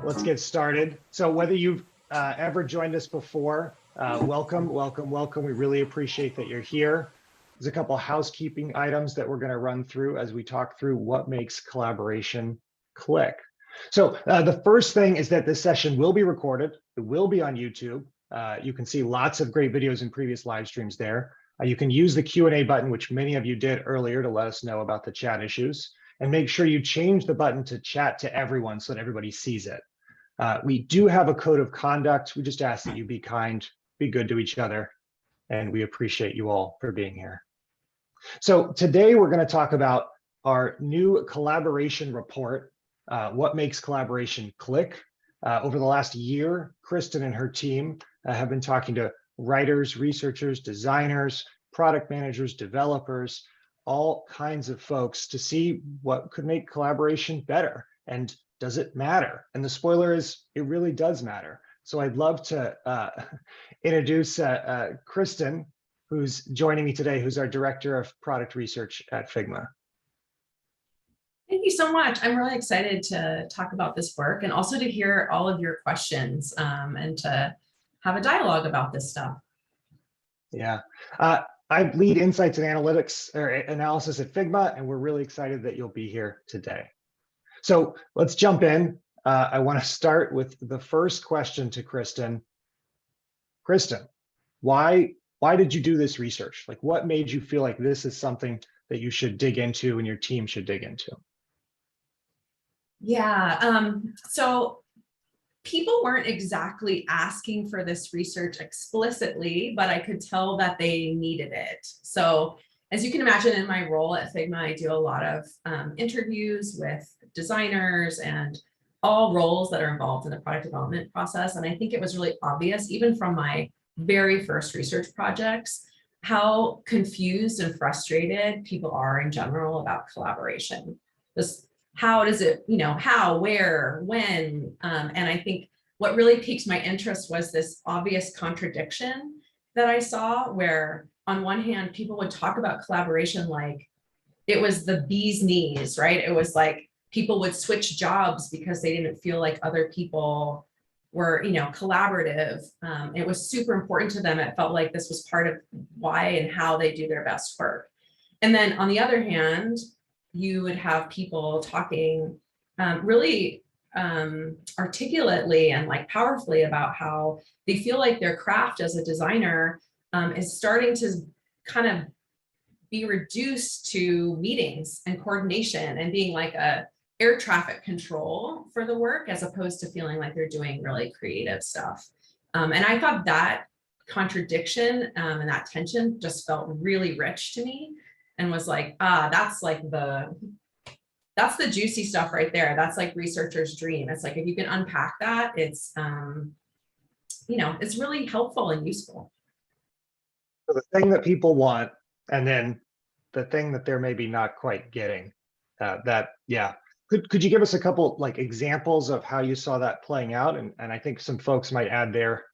Let's get started. So whether you've ever joined us before, welcome. We really appreciate that you're here. There's a couple housekeeping items that we're going to run through as we talk through what makes collaboration click. So the first thing is that this session will be recorded. It will be on YouTube. You can see lots of great videos in previous live streams there. You can use the Q&A button, which many of you did earlier, to let us know about the chat issues. And make sure you change the button to chat to everyone so that everybody sees it. We do have a code of conduct. We just ask that you be kind, be good to each other, and we appreciate you all for being here. So today we're going to talk about our new collaboration report, what makes collaboration click. Over the last year, Cristen and her team have been talking to writers, researchers, designers, product managers, developers, all kinds of folks to see what could make collaboration better. And does it matter? And the spoiler is, it really does matter. So I'd love to introduce Cristen, who's joining me today, who's our Director of Product Research at Figma. Thank you so much. I'm really excited to talk about this work and also to hear all of your questions and to have a dialogue about this stuff. Yeah. I lead insights and analytics or analysis at Figma, and we're really excited that you'll be here today. So let's jump in. I want to start with the first question to Cristen. Cristen, why did you do this research? Like, what made you feel like this is something that you should dig into and your team should dig into? Yeah, so people weren't exactly asking for this research explicitly, but I could tell that they needed it. So as you can imagine, in my role at Figma, I do a lot of interviews with designers and all roles that are involved in the product development process. And I think it was really obvious, even from my very first research projects, how confused and frustrated people are in general about collaboration. Just how does it, how, where, when? And I think what really piqued my interest was this obvious contradiction that I saw where on one hand, people would talk about collaboration like it was the bee's knees, right? It was like people would switch jobs because they didn't feel like other people were, collaborative. It was super important to them. It felt like this was part of why and how they do their best work. And then on the other hand, you would have people talking really articulately and like powerfully about how they feel like their craft as a designer is starting to kind of be reduced to meetings and coordination and being like a air traffic control for the work, as opposed to feeling like they're doing really creative stuff. And I thought that contradiction and that tension just felt really rich to me and was like, that's the juicy stuff right there. That's like researcher's dream. It's like, if you can unpack that, it's, it's really helpful and useful. So the thing that people want, and then the thing that they're maybe not quite getting, Could you give us a couple like examples of how you saw that playing out? And I think some folks might add their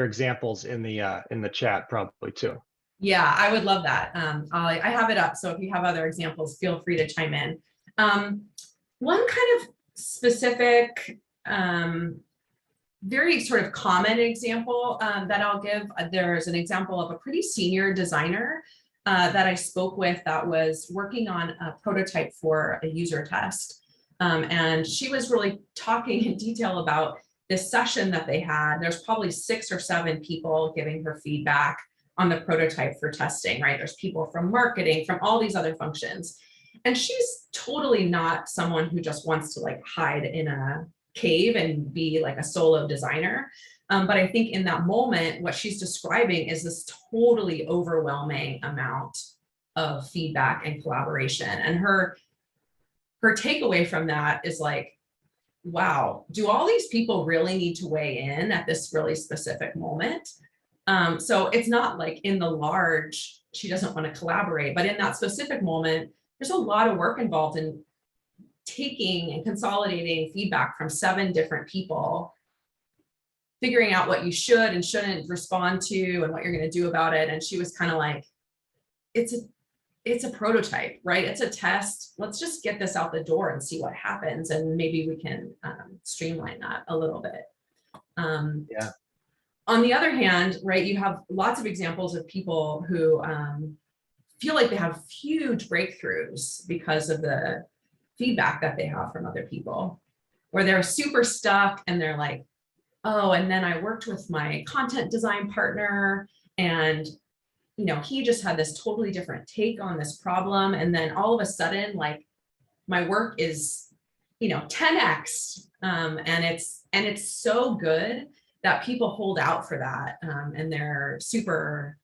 examples in the chat probably too. Yeah, I would love that. I have it up, so if you have other examples, feel free to chime in. One kind of specific, very sort of common example that I'll give, there's an example of a pretty senior designer that I spoke with that was working on a prototype for a user test. And she was really talking in detail about this session that they had. There's probably 6 or 7 people giving her feedback on the prototype for testing, right? There's people from marketing, from all these other functions. And she's totally not someone who just wants to like hide in a cave and be like a solo designer. But I think in that moment, what she's describing is this totally overwhelming amount of feedback and collaboration. And her takeaway from that is like, wow, do all these people really need to weigh in at this really specific moment? So it's not like in the large, she doesn't want to collaborate, but in that specific moment, there's a lot of work involved in taking and consolidating feedback from 7 different people, figuring out what you should and shouldn't respond to and what you're going to do about it. And she was kind of like, it's it's a prototype, right? It's a test. Let's just get this out the door and see what happens. And maybe we can streamline that a little bit. Yeah. On the other hand, right, you have lots of examples of people who feel like they have huge breakthroughs because of the feedback that they have from other people, or they're super stuck and they're like, oh, and then I worked with my content design partner and he just had this totally different take on this problem. And then all of a sudden, like my work is, 10x. And it's so good that people hold out for that. And they're super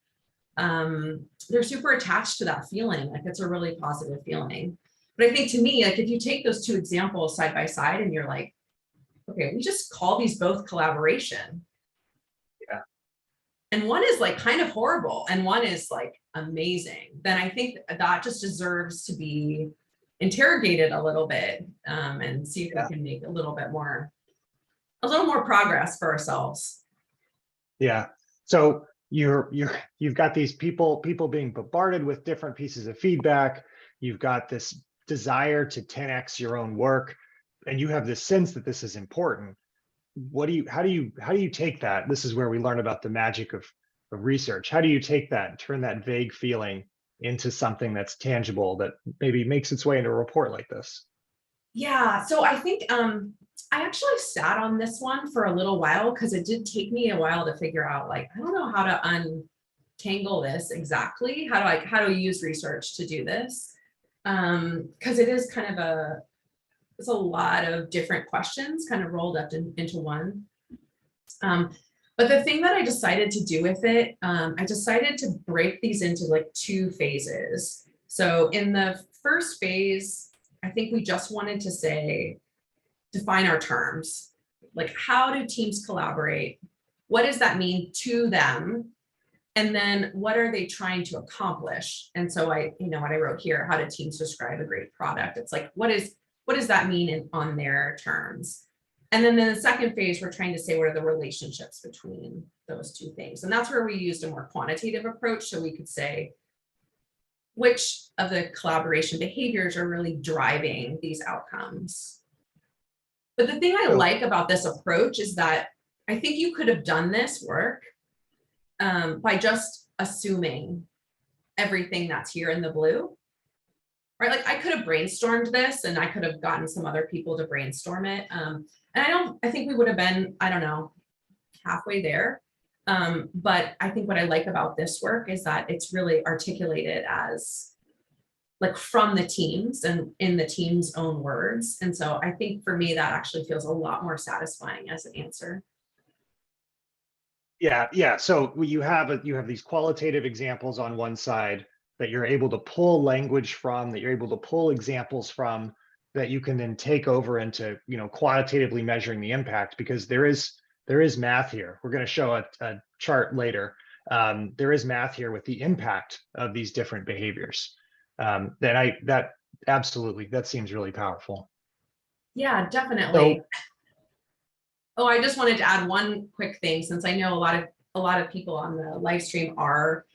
attached to that feeling. Like it's a really positive feeling. But I think to me, like if you take those two examples side by side and you're like, okay, we just call these both collaboration. Yeah. And one is like kind of horrible and one is like amazing, then I think that just deserves to be interrogated a little bit and see if we can make a little more progress for ourselves. Yeah. So you've got these people being bombarded with different pieces of feedback. You've got this desire to 10x your own work, and you have this sense that this is important. How do you take that? This is where we learn about the magic of research. How do you take that and turn that vague feeling into something that's tangible that maybe makes its way into a report like this? Yeah, so I think I actually sat on this one for a little while because it did take me a while to figure out, like, I don't know how to untangle this exactly. How do we use research to do this? Because it is kind of it's a lot of different questions kind of rolled up into one. But the thing that I decided to do with it, I decided to break these into like two phases. So in the first phase, I think we just wanted to define our terms. Like, how do teams collaborate? What does that mean to them? And then what are they trying to accomplish? And so what I wrote here, how do teams describe a great product? It's like, what does that mean on their terms? And then in the second phase, we're trying to say, what are the relationships between those two things? And that's where we used a more quantitative approach. So we could say, which of the collaboration behaviors are really driving these outcomes? But the thing I like about this approach is that I think you could have done this work by just assuming everything that's here in the blue, right? Like I could have brainstormed this and I could have gotten some other people to brainstorm it. And I think we would have been, I don't know, halfway there. But I think what I like about this work is that it's really articulated as like from the teams and in the team's own words. And so I think for me, that actually feels a lot more satisfying as an answer. Yeah. So you have these qualitative examples on one side that you're able to pull language from, that you're able to pull examples from, that you can then take over into quantitatively measuring the impact, because there is math here. We're going to show a chart later. There is math here with the impact of these different behaviors. That absolutely, that seems really powerful. Yeah, definitely. Oh, I just wanted to add one quick thing, since I know a lot of people on the live stream are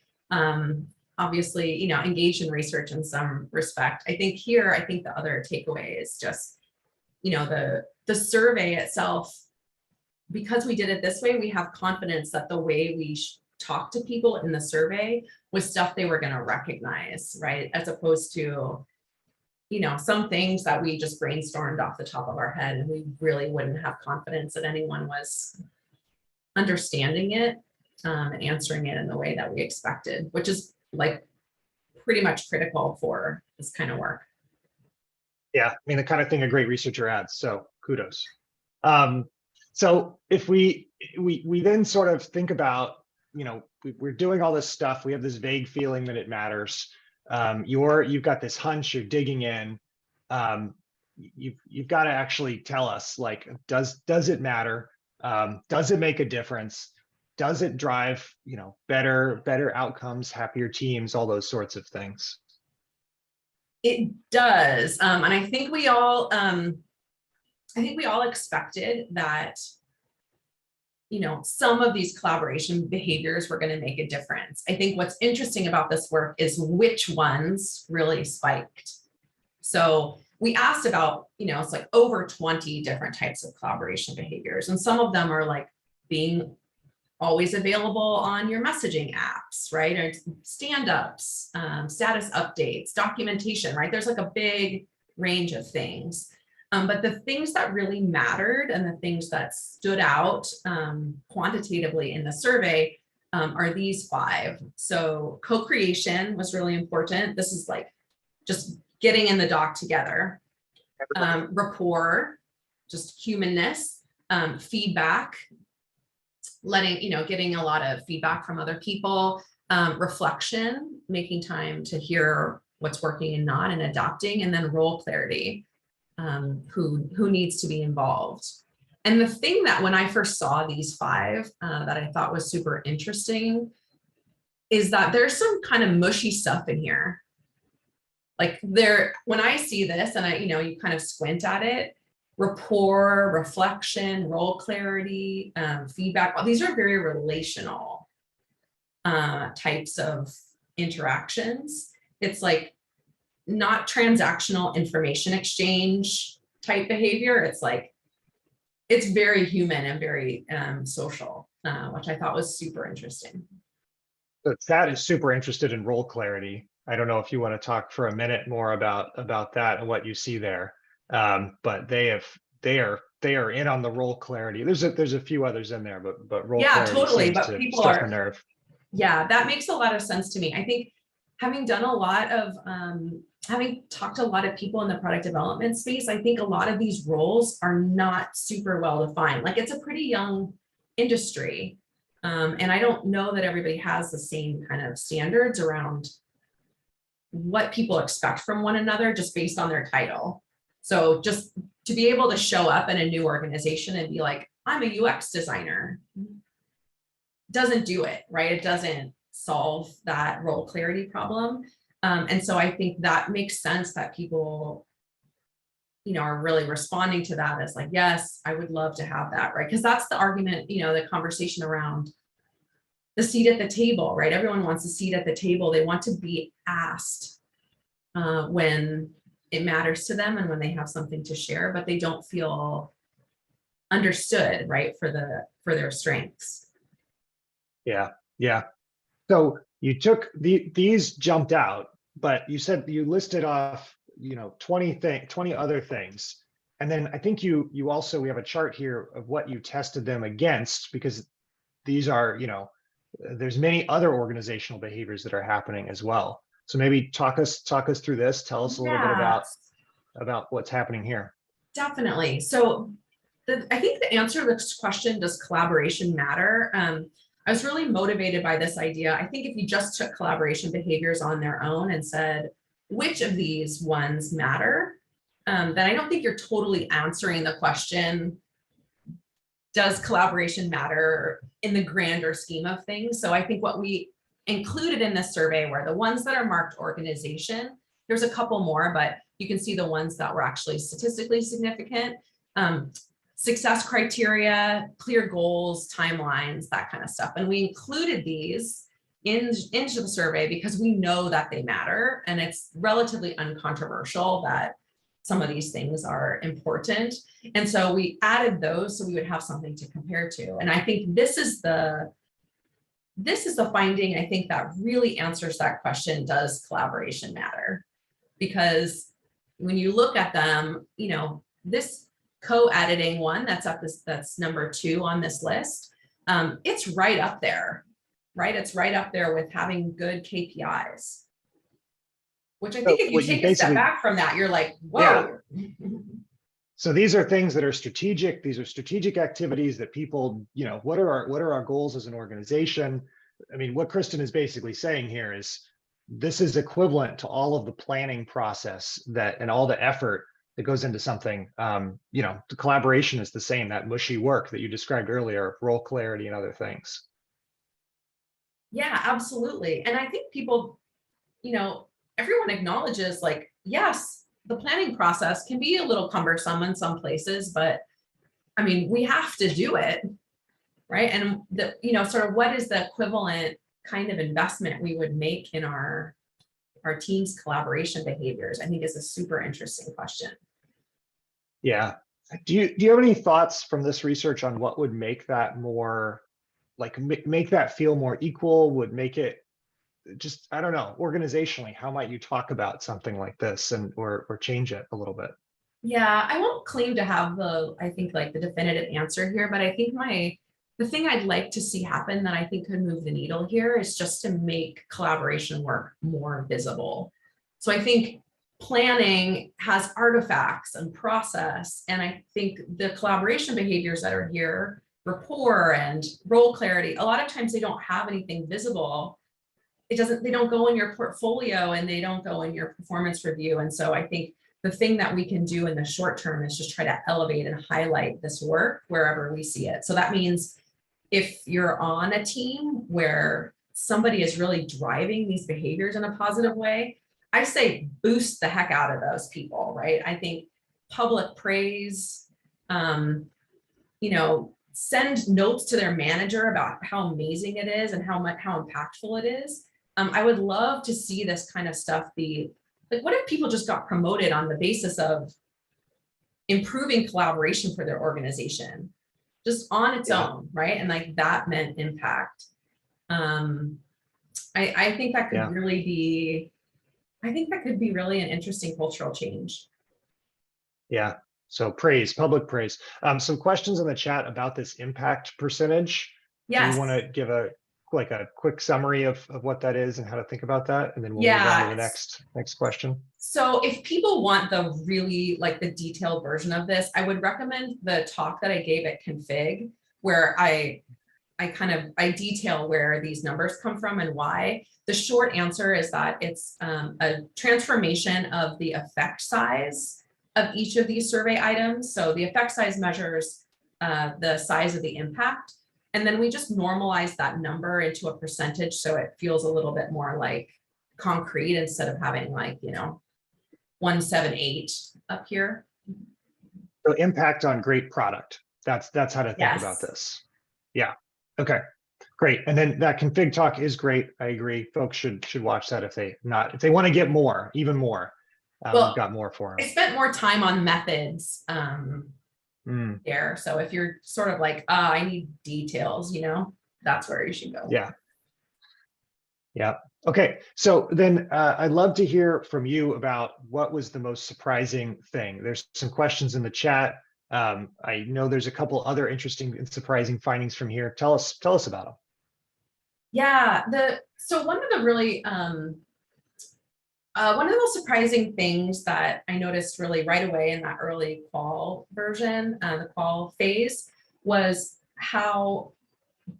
obviously, engaged in research in some respect. I think the other takeaway is just, the survey itself, because we did it this way, we have confidence that the way we talk to people in the survey was stuff they were going to recognize, right? As opposed to, some things that we just brainstormed off the top of our head and we really wouldn't have confidence that anyone was understanding it and answering it in the way that we expected, which is like pretty much critical for this kind of work. Yeah, I mean, the kind of thing a great researcher adds, so kudos. So if we then sort of think about, we're doing all this stuff, we have this vague feeling that it matters. You've got this hunch, you're digging in. You've got to actually tell us, like, does it matter? Does it make a difference? Does it drive, better outcomes, happier teams, all those sorts of things? It does, and I think we all expected that some of these collaboration behaviors were going to make a difference. I think what's interesting about this work is which ones really spiked. So we asked about, it's like over 20 different types of collaboration behaviors. And some of them are like being always available on your messaging apps, right? Or stand-ups, status updates, documentation, right? There's like a big range of things. But the things that really mattered and the things that stood out quantitatively in the survey are these 5. So co-creation was really important. This is like just getting in the doc together. Rapport, just humanness, feedback, getting a lot of feedback from other people, reflection, making time to hear what's working and not, and adapting, and then role clarity, who needs to be involved. And the thing that when I first saw these 5 that I thought was super interesting is that there's some kind of mushy stuff in here. Like when I see this and you kind of squint at it, rapport, reflection, role clarity, feedback, these are very relational types of interactions. It's like not transactional information exchange type behavior. It's like, it's very human and very social, which I thought was super interesting. So Thad is super interested in role clarity. I don't know if you want to talk for a minute more about that and what you see there. But they are in on the role clarity. There's a few others in there, but role clarity totally. seems But to people struck a nerve. Yeah, that makes a lot of sense to me. I think having done a lot of having talked to a lot of people in the product development space, I think a lot of these roles are not super well defined. Like it's a pretty young industry. And I don't know that everybody has the same kind of standards around what people expect from one another just based on their title. So just to be able to show up in a new organization and be like, I'm a UX designer, doesn't do it, right? It doesn't solve that role clarity problem. And so I think that makes sense that people, are really responding to that as like, yes, I would love to have that, right? Because that's the argument, the conversation around the seat at the table, right? Everyone wants a seat at the table. They want to be asked when it matters to them and when they have something to share, but they don't feel understood, right? For their strengths. Yeah. So you took these jumped out, but you said you listed off, 20 other things. And then I think you also, we have a chart here of what you tested them against, because these are, there's many other organizational behaviors that are happening as well. So maybe talk us through this. Tell us a little bit about what's happening here. Definitely. So I think the answer to this question, does collaboration matter? I was really motivated by this idea. I think if you just took collaboration behaviors on their own and said, which of these ones matter, then I don't think you're totally answering the question, does collaboration matter in the grander scheme of things? So I think what we included in this survey were the ones that are marked organization. There's a couple more, but you can see the ones that were actually statistically significant. Success criteria, clear goals, timelines, that kind of stuff. And we included these into the survey because we know that they matter, and it's relatively uncontroversial that some of these things are important. And so we added those so we would have something to compare to. And I think this is the finding, I think, that really answers that question, does collaboration matter? Because when you look at them, this co-editing one that's number 2 on this list, it's right up there, right? It's right up there with having good KPIs, which I think if you take a step back from that, you're like, whoa. Yeah. So these are things that are strategic. These are strategic activities that people, what are our goals as an organization? I mean, what Cristen is basically saying here is this is equivalent to all of the planning process and all the effort that goes into something. The collaboration is the same, that mushy work that you described earlier, role clarity and other things. Yeah, absolutely. And I think people, everyone acknowledges, like, yes, the planning process can be a little cumbersome in some places, but I mean, we have to do it, right? And the, you know, sort of what is the equivalent kind of investment we would make in our team's collaboration behaviors, I think is a super interesting question. Yeah. Do you have any thoughts from this research on what would make that more, like make that feel more equal, would make it just, I don't know, organizationally, how might you talk about something like this and or change it a little bit? Yeah, I won't claim to have the, I think like the definitive answer here, but I think the thing I'd like to see happen that I think could move the needle here is just to make collaboration work more visible. So I think planning has artifacts and process, and I think the collaboration behaviors that are here, rapport and role clarity, a lot of times they don't have anything visible. They don't go in your portfolio and they don't go in your performance review. And so I think the thing that we can do in the short term is just try to elevate and highlight this work wherever we see it. So that means if you're on a team where somebody is really driving these behaviors in a positive way, I say boost the heck out of those people, right? I think public praise, you know, send notes to their manager about how amazing it is and how impactful it is. I would love to see this kind of stuff be like, what if people just got promoted on the basis of improving collaboration for their organization, just on its own, right? And like that meant impact. I think that could really be, I think that could be really an interesting cultural change. Yeah. So praise, public praise. Some questions in the chat about this impact percentage. Yes. Do you want to give a quick summary of what that is and how to think about that? And then we'll move on to the next question. So if people want the really like the detailed version of this, I would recommend the talk that I gave at Config, where I detail where these numbers come from and why. The short answer is that it's a transformation of the effect size of each of these survey items. So the effect size measures the size of the impact. And then we just normalize that number into a percentage so it feels a little bit more like concrete instead of having like, you know, 178 up here. So impact on great product. That's how to think about this. Yeah. Okay. Great. And then that config talk is great. I agree. Folks should watch that if they want to get more, even more. We've got more for them. I spent more time on methods there. So if you're sort of like, I need details, you know, that's where you should go. Yeah. Yeah. Okay. So then I'd love to hear from you about what was the most surprising thing. There's some questions in the chat. I know there's a couple other interesting and surprising findings from here. Tell us about them. Yeah. So one of the really, one of the most surprising things that I noticed really right away in that early qual version, the qual phase, was how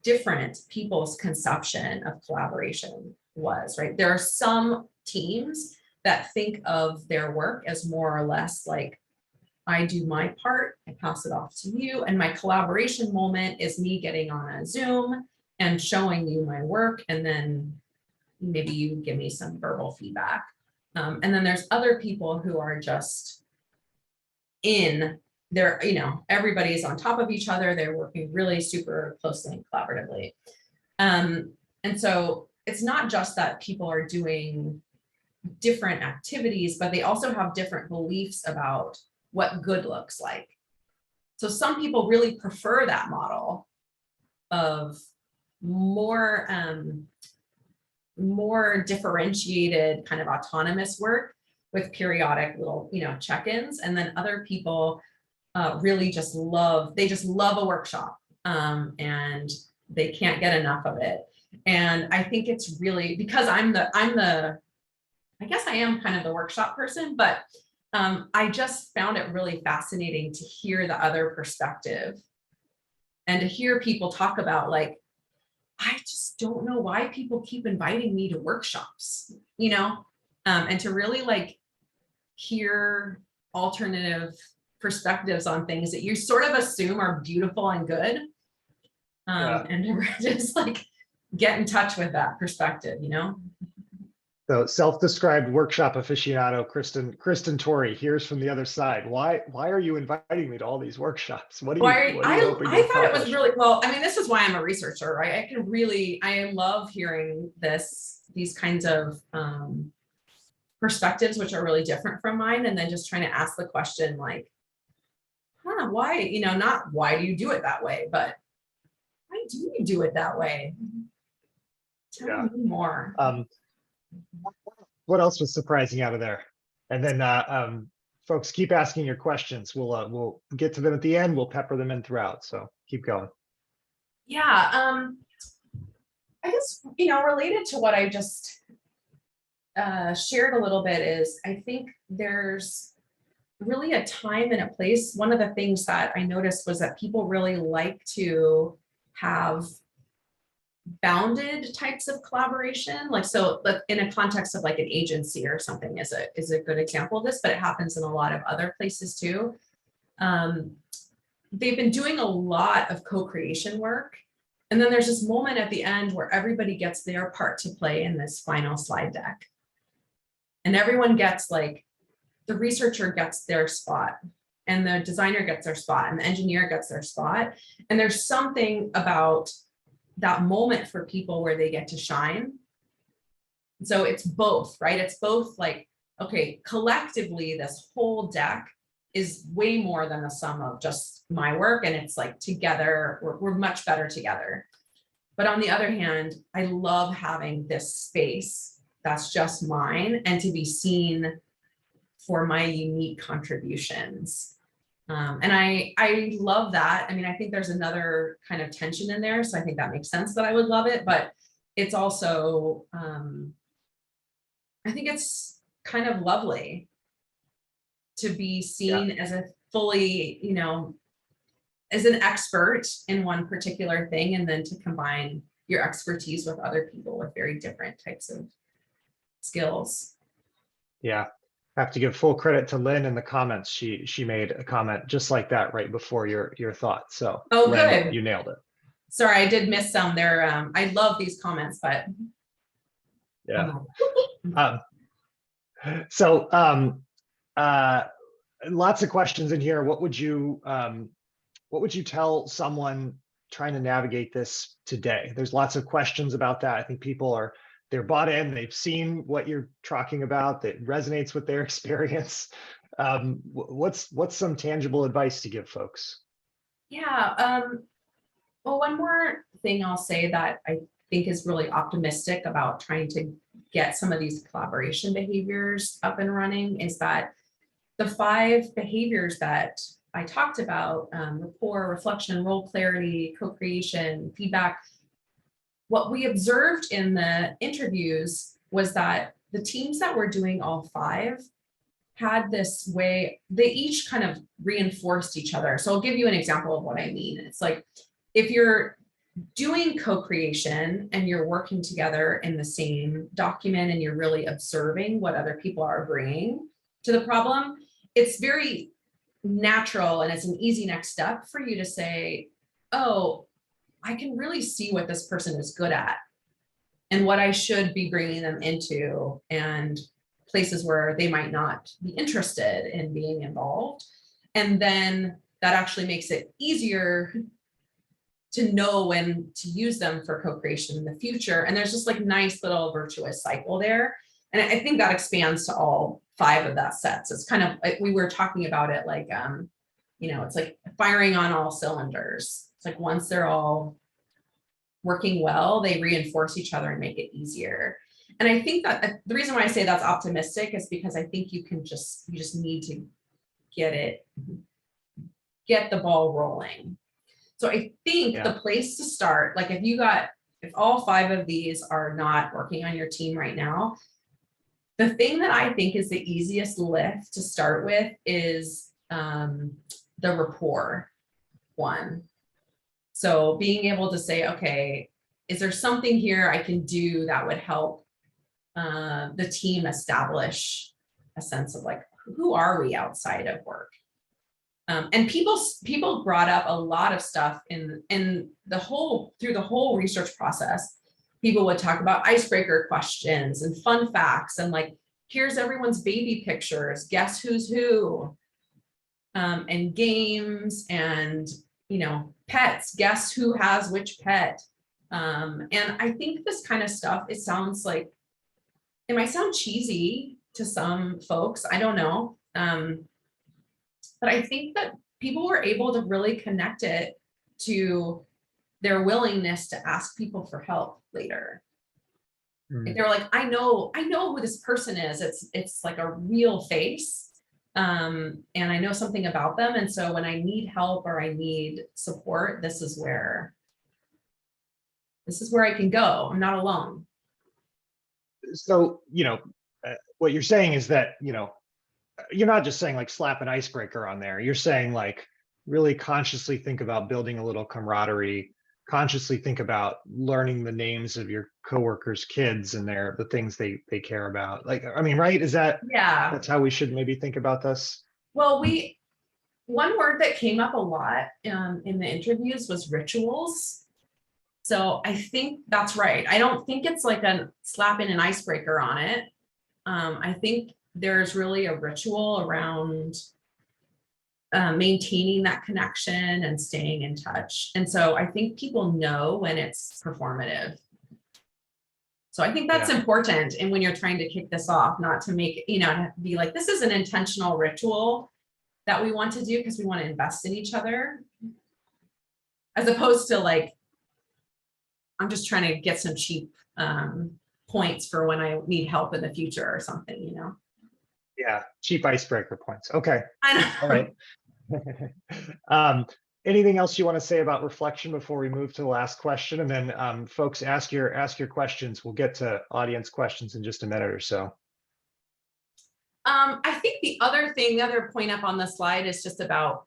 different people's conception of collaboration was, right? There are some teams that think of their work as more or less like, I do my part, I pass it off to you, and my collaboration moment is me getting on a Zoom and showing you my work, and then maybe you give me some verbal feedback. And then there's other people who are just in there, you know, everybody's on top of each other. They're working really super closely and collaboratively. And so it's not just that people are doing different activities, but they also have different beliefs about what good looks like. So some people really prefer that model of more differentiated kind of autonomous work with periodic little, you know, check-ins. And then other people really just love a workshop and they can't get enough of it. And I think it's really because I guess I am kind of the workshop person, but I just found it really fascinating to hear the other perspective and to hear people talk about like, I just don't know why people keep inviting me to workshops, you know, and to really like hear alternative perspectives on things that you sort of assume are beautiful and good. And to just like get in touch with that perspective, you know? So self-described workshop aficionado, Cristen Torrey, here's from the other side. Why are you inviting me to all these workshops? What are you hoping to I thought it was accomplish? really, well, I mean, this is why I'm a researcher, right? I love hearing these kinds of perspectives, which are really different from mine. And then just trying to ask the question like, why, not why do you do it that way, but why do you do it that way? Tell me more. What else was surprising out of there? And then folks, keep asking your questions. We'll get to them at the end. We'll pepper them in throughout. So keep going. Yeah. I guess, related to what I just shared a little bit is I think there's really a time and a place. One of the things that I noticed was that people really like to have bounded types of collaboration. Like, so in a context of like an agency or something is a good example of this, but it happens in a lot of other places too. They've been doing a lot of co-creation work. And then there's this moment at the end where everybody gets their part to play in this final slide deck. And everyone gets like, the researcher gets their spot and the designer gets their spot and the engineer gets their spot. And there's something about that moment for people where they get to shine. So it's both, right? It's both like, okay, collectively, this whole deck is way more than the sum of just my work. And it's like together, we're much better together. But on the other hand, I love having this space that's just mine and to be seen for my unique contributions. And I love that. I mean, I think there's another kind of tension in there. So I think that makes sense that I would love it, but it's also, I think it's kind of lovely to be seen as a fully, as an expert in one particular thing, and then to combine your expertise with other people with very different types of skills. Yeah. I have to give full credit to Lynn in the comments. She made a comment just like that right before your thoughts. So Lynn, Good. you nailed it. Sorry, I did miss some there. I love these comments, but yeah. So lots of questions in here. What would you tell someone trying to navigate this today? There's lots of questions about that. I think people they're bought in, they've seen what you're talking about, that resonates with their experience. What's some tangible advice to give folks? Yeah, well, one more thing I'll say that I think is really optimistic about trying to get some of these collaboration behaviors up and running is that the 5 behaviors that I talked about, rapport, reflection, role clarity, co-creation, feedback, what we observed in the interviews was that the teams that were doing all 5 had this way, they each kind of reinforced each other. So I'll give you an example of what I mean. It's like, if you're doing co-creation and you're working together in the same document and you're really observing what other people are bringing to the problem, it's very natural and it's an easy next step for you to say, oh, I can really see what this person is good at and what I should be bringing them into, and places where they might not be interested in being involved. And then that actually makes it easier to know when to use them for co-creation in the future. And there's just like nice little virtuous cycle there. And I think that expands to all 5 of that sets. It's kind of like we were talking about it like, it's like firing on all cylinders. It's like once they're all working well, they reinforce each other and make it easier. And I think that the reason why I say that's optimistic is because I think you just need to get the ball rolling. So I think the place to start, like if all 5 of these are not working on your team right now, the thing that I think is the easiest lift to start with is the rapport one. So being able to say, okay, is there something here I can do that would help the team establish a sense of like, who are we outside of work? And people brought up a lot of stuff through the whole research process people would talk about icebreaker questions and fun facts and like, here's everyone's baby pictures, guess who's who, and games and, pets, guess who has which pet. And I think this kind of stuff, it might sound cheesy to some folks, I don't know. But I think that people were able to really connect it to their willingness to ask people for help later. Like they were like, I know who this person is. It's like a real face. And I know something about them. And so when I need help or I need support, this is where I can go. I'm not alone. So, what you're saying is that, you're not just saying like slap an icebreaker on there. You're saying like really consciously think about building a little camaraderie, consciously think about learning the names of your coworkers' kids and the things they care about. Like, I mean, right? That's how we should maybe think about this? Well, one word that came up a lot in the interviews was rituals. So I think that's right. I don't think it's like a slapping an icebreaker on it. I think there's really a ritual around maintaining that connection and staying in touch. And so I think people know when it's performative. So I think that's important. And when you're trying to kick this off, not to make, to be like, this is an intentional ritual that we want to do because we want to invest in each other. As opposed to like, I'm just trying to get some cheap points for when I need help in the future or something, Yeah, cheap icebreaker points. Okay. I know. All right. Anything else you want to say about reflection before we move to the last question? And then folks, ask your questions. We'll get to audience questions in just a minute or so. I think the other point up on the slide is just about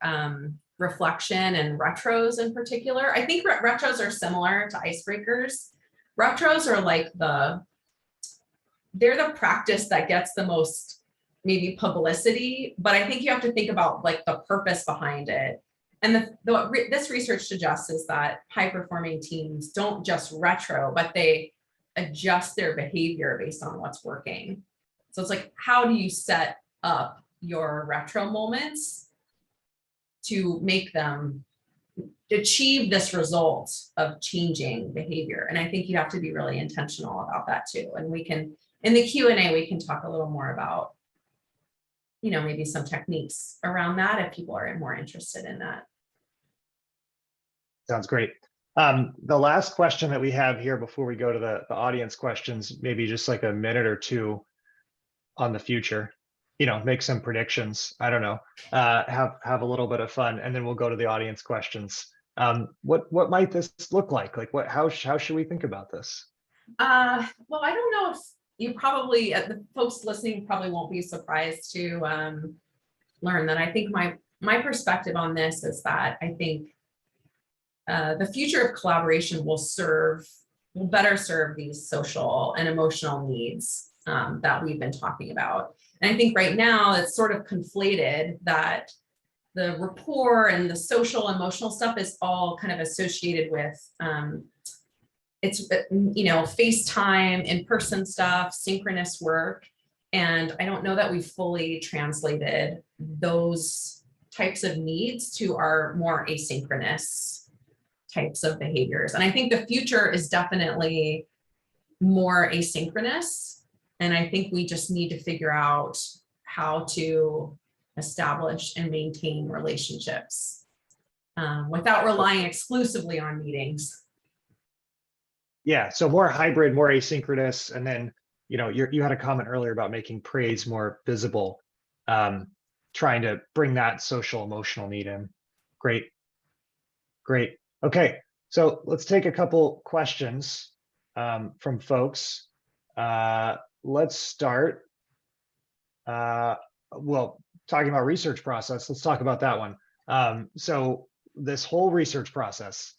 reflection and retros in particular. I think retros are similar to icebreakers. Retros are like they're the practice that gets the most maybe publicity, but I think you have to think about like the purpose behind it. And this research suggests is that high performing teams don't just retro, but they adjust their behavior based on what's working. So it's like, how do you set up your retro moments to make them achieve this result of changing behavior? And I think you have to be really intentional about that too. And we can, in the Q&A, we can talk a little more about, maybe some techniques around that if people are more interested in that. Sounds great. The last question that we have here before we go to the audience questions, maybe just like a minute or two on the future, make some predictions. I don't know, have a little bit of fun, and then we'll go to the audience questions. What might this look like? Like how should we think about this? Well, I don't know if you probably, the folks listening probably won't be surprised to learn that I think my perspective on this is that I think the future of collaboration will better serve these social and emotional needs that we've been talking about. And I think right now it's sort of conflated that the rapport and the social emotional stuff is all kind of associated with it's FaceTime, in-person stuff, synchronous work. And I don't know that we've fully translated those types of needs to our more asynchronous types of behaviors. And I think the future is definitely more asynchronous. And I think we just need to figure out how to establish and maintain relationships without relying exclusively on meetings. Yeah, so more hybrid, more asynchronous, and then you had a comment earlier about making praise more visible, trying to bring that social emotional need in. Great. Okay, so let's take a couple questions from folks. Let's start. Well, talking about research process, let's talk about that one. So this whole research process,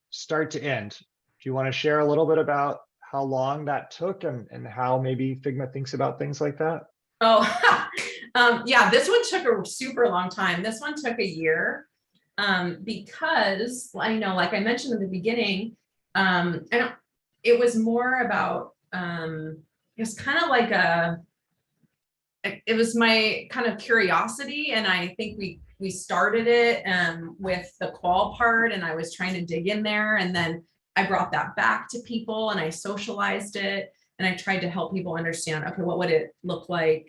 start to end. Do you want to share a little bit about how long that took and how maybe Figma thinks about things like that? Oh, yeah, this one took a super long time. This one took a year because I know, like I mentioned in the beginning, it was more about, it was kind of like it was my kind of curiosity. And I think we started it with the qual part, and I was trying to dig in there. And then I brought that back to people and I socialized it. And I tried to help people understand, okay, what would it look like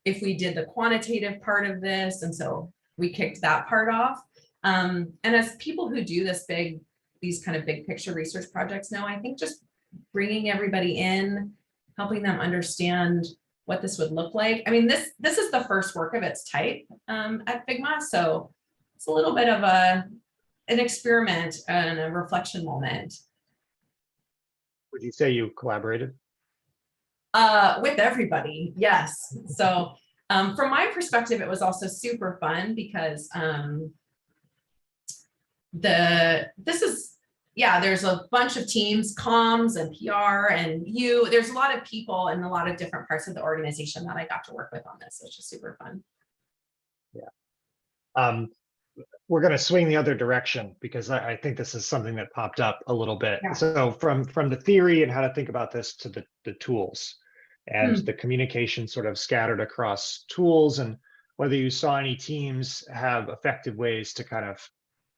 if we did the quantitative part of this? And so we kicked that part off. And as people who do these kind of big picture research projects know, I think just bringing everybody in, helping them understand what this would look like. I mean, this is the first work of its type at Figma. So it's a little bit of an experiment and a reflection moment. Would you say you collaborated? With everybody, yes. So from my perspective, it was also super fun because there's a bunch of teams, comms and PR and there's a lot of people in a lot of different parts of the organization that I got to work with on this. So it's just super fun. Yeah. We're going to swing the other direction because I think this is something that popped up a little bit. Yeah. So from the theory and how to think about this to the tools and the communication sort of scattered across tools, and whether you saw any teams have effective ways to kind of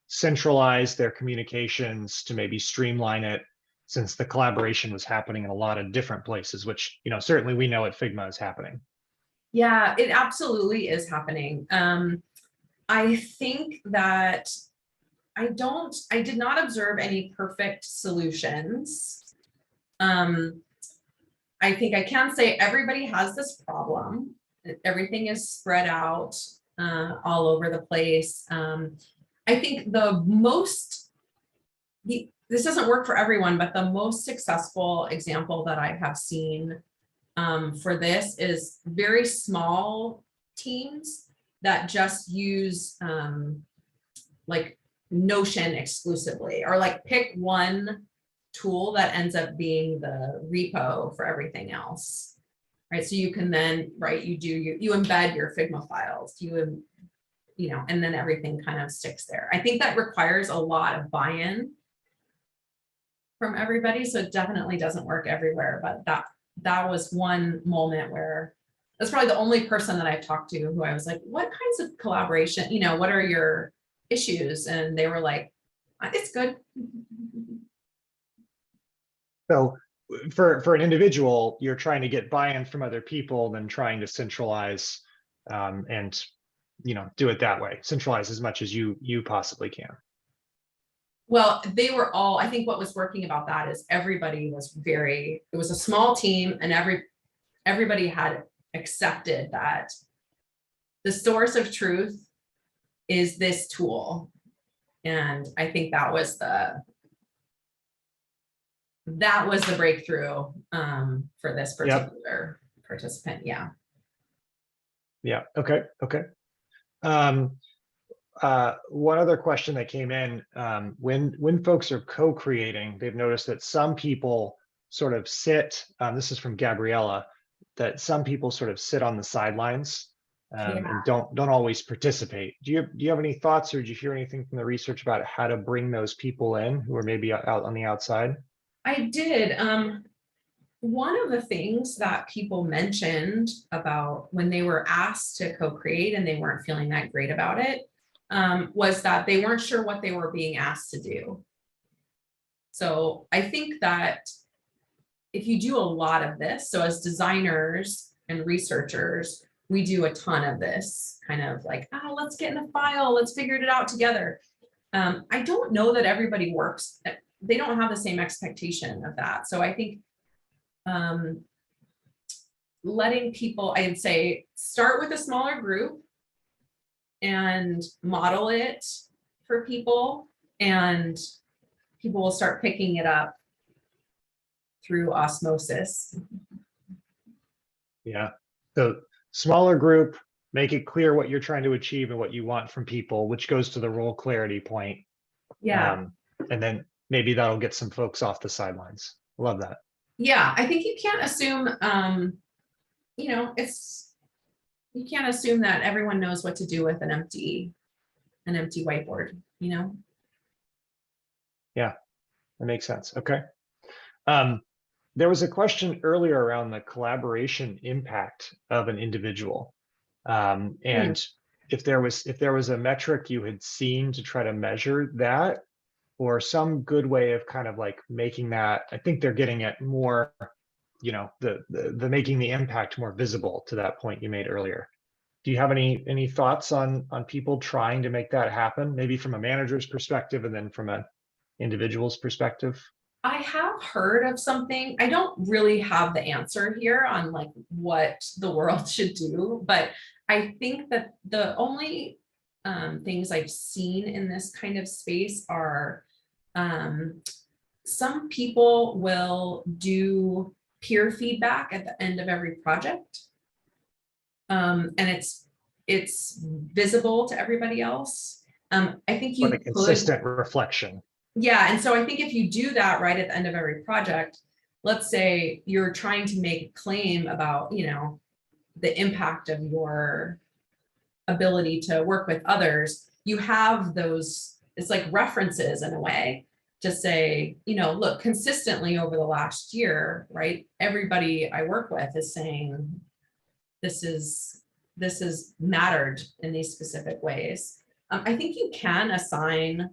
centralize their communications to maybe streamline it, since the collaboration was happening in a lot of different places, which, certainly we know at Figma is happening. Yeah, it absolutely is happening. I think that I did not observe any perfect solutions. I think I can say everybody has this problem. Everything is spread out all over the place. I think this doesn't work for everyone, but the most successful example that I have seen for this is very small teams that just use like Notion exclusively, or like pick one tool that ends up being the repo for everything else, right? So you can then, right, you embed your Figma files, and then everything kind of sticks there. I think that requires a lot of buy-in from everybody, so it definitely doesn't work everywhere. But that was one moment where that's probably the only person that I've talked to who I was like, what kinds of collaboration, what are your issues? And they were like, it's good. So for an individual, you're trying to get buy-in from other people, then trying to centralize and do it that way. Centralize as much as you possibly can. Well, they were all, I think what was working about that is everybody was it was a small team, and everybody had accepted that the source of truth is this tool. And I think that was the breakthrough for this particular participant. Yeah. Okay. One other question that came in, when folks are co-creating, they've noticed that some people sort of sit, this is from Gabriella, that some people sort of sit on the sidelines and don't always participate. Do you have any thoughts, or did you hear anything from the research about how to bring those people in who are maybe out on the outside? I did. One of the things that people mentioned about when they were asked to co-create and they weren't feeling that great about it, was that they weren't sure what they were being asked to do. So I think that if you do a lot of this, so as designers and researchers, we do a ton of this kind of like, let's get in a file, let's figure it out together. I don't know that everybody works. They don't have the same expectation of that. So I think letting people, I'd say, start with a smaller group and model it for people, and people will start picking it up through osmosis. Yeah. So smaller group, make it clear what you're trying to achieve and what you want from people, which goes to the role clarity point. Yeah. And then maybe that'll get some folks off the sidelines. Love that. Yeah, I think you can't assume, you can't assume that everyone knows what to do with an empty whiteboard, Yeah, that makes sense. Okay. There was a question earlier around the collaboration impact of an individual. And if there was a metric you had seen to try to measure that, or some good way of kind of like making that, I think they're getting at more, the making the impact more visible to that point you made earlier. Do you have any thoughts on people trying to make that happen, maybe from a manager's perspective and then from an individual's perspective? I have heard of something. I don't really have the answer here on like what the world should do, but I think that the only things I've seen in this kind of space are some people will do peer feedback at the end of every project. And it's visible to everybody else. I think you Like a consistent reflection. Yeah, and so I think if you do that right at the end of every project, let's say you're trying to make a claim about, the impact of your ability to work with others, you have those, it's like references in a way to say, look, consistently over the last year, right? Everybody I work with is saying this is mattered in these specific ways. I think you can assign,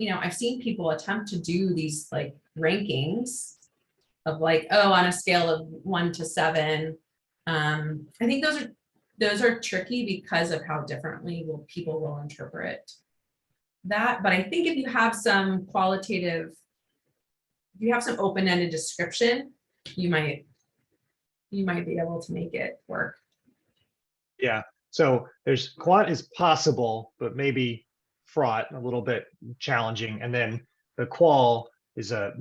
I've seen people attempt to do these like rankings of like, oh, on a scale of 1 to 7. I think those are tricky because of how differently people will interpret that. But I think if you have some qualitative, if you have some open-ended description, you might be able to make it work. Yeah. So there's quant is possible, but maybe fraught, a little bit challenging. And then the qual is a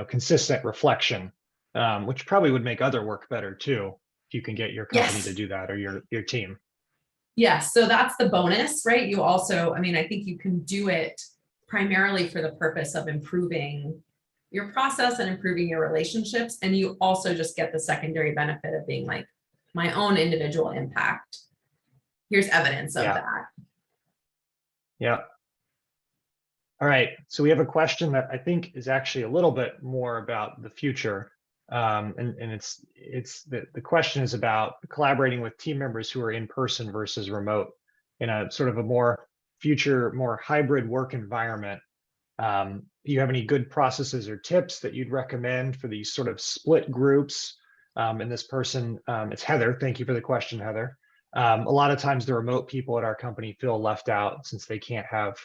consistent reflection, which probably would make other work better too, if you can get your company to do that, or your team. Yes, so that's the bonus, right? You also, I think you can do it primarily for the purpose of improving your process and improving your relationships. And you also just get the secondary benefit of being like, my own individual impact. Here's evidence of that. Yeah. All right. So we have a question that I think is actually a little bit more about the future. And it's the question is about collaborating with team members who are in person versus remote in a sort of a more future, more hybrid work environment. Do you have any good processes or tips that you'd recommend for these sort of split groups? And this person, it's Heather. Thank you for the question, Heather. A lot of times the remote people at our company feel left out since they can't have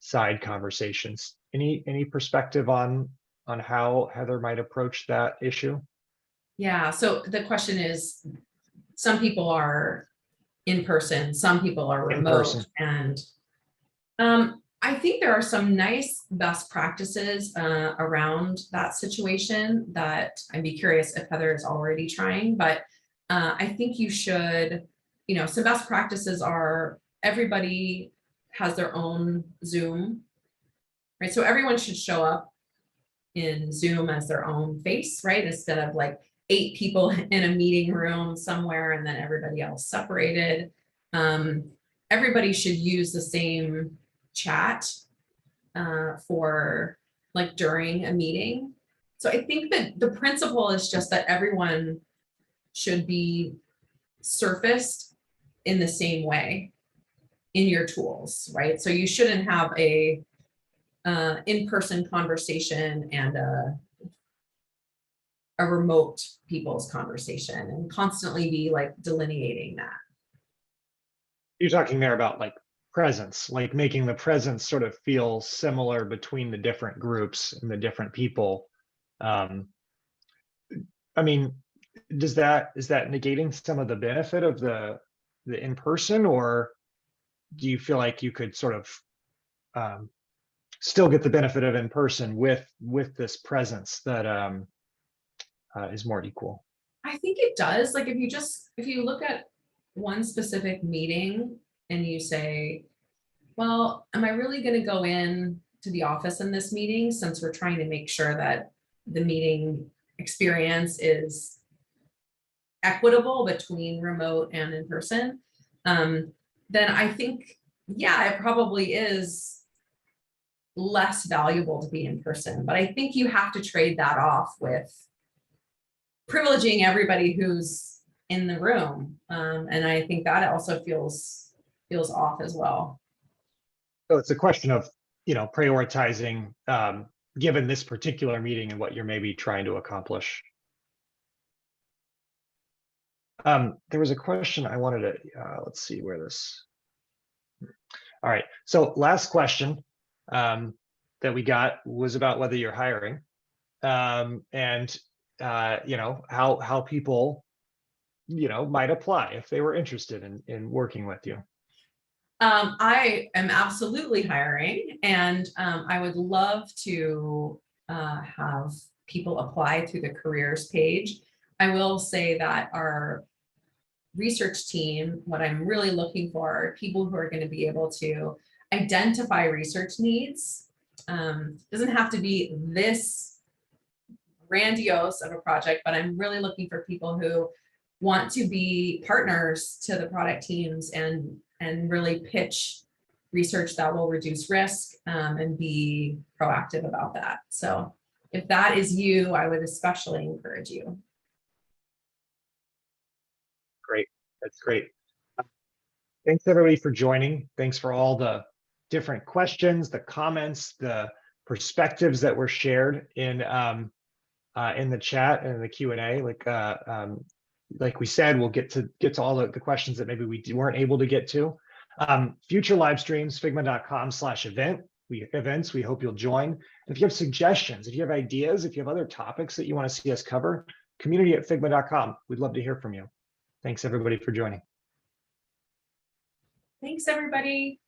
side conversations. Any perspective on how Heather might approach that issue? Yeah, so the question is, some people are in person, some people are remote, and I think there are some nice best practices around that situation that I'd be curious if Heather is already trying, but I think you should, some best practices are everybody has their own Zoom, right? So everyone should show up in Zoom as their own face, right? Instead of like 8 people in a meeting room somewhere and then everybody else separated. Everybody should use the same chat for like during a meeting. So I think that the principle is just that everyone should be surfaced in the same way in your tools, right? So you shouldn't have a in-person conversation and a remote people's conversation and constantly be like delineating that. You're talking there about like presence, like making the presence sort of feel similar between the different groups and the different people. Is that negating some of the benefit of the in-person, or do you feel like you could sort of still get the benefit of in-person with this presence that is more equal? I think it does. Like if you look at one specific meeting and you say, well, am I really going to go in to the office in this meeting since we're trying to make sure that the meeting experience is equitable between remote and in person? Then I think, yeah, it probably is less valuable to be in person. But I think you have to trade that off with privileging everybody who's in the room. And I think that also feels off as well. So it's a question of, prioritizing, given this particular meeting and what you're maybe trying to accomplish. There was a question I wanted to, let's see where this. All right. So last question that we got was about whether you're hiring, and how people, might apply if they were interested in working with you. I am absolutely hiring, and I would love to have people apply through the careers page. I will say that our research team, what I'm really looking for are people who are going to be able to identify research needs. Doesn't have to be this grandiose of a project, but I'm really looking for people who want to be partners to the product teams and really pitch research that will reduce risk, and be proactive about that. So if that is you, I would especially encourage you. Great. That's great. Thanks everybody for joining. Thanks for all the different questions, the comments, the perspectives that were shared in the chat and the Q&A. Like we said, we'll get to all the questions that maybe we weren't able to get to. Future live streams, figma.com/events. We hope you'll join. And if you have suggestions, if you have ideas, if you have other topics that you want to see us cover, community@figma.com. We'd love to hear from you. Thanks everybody for joining. Thanks, everybody.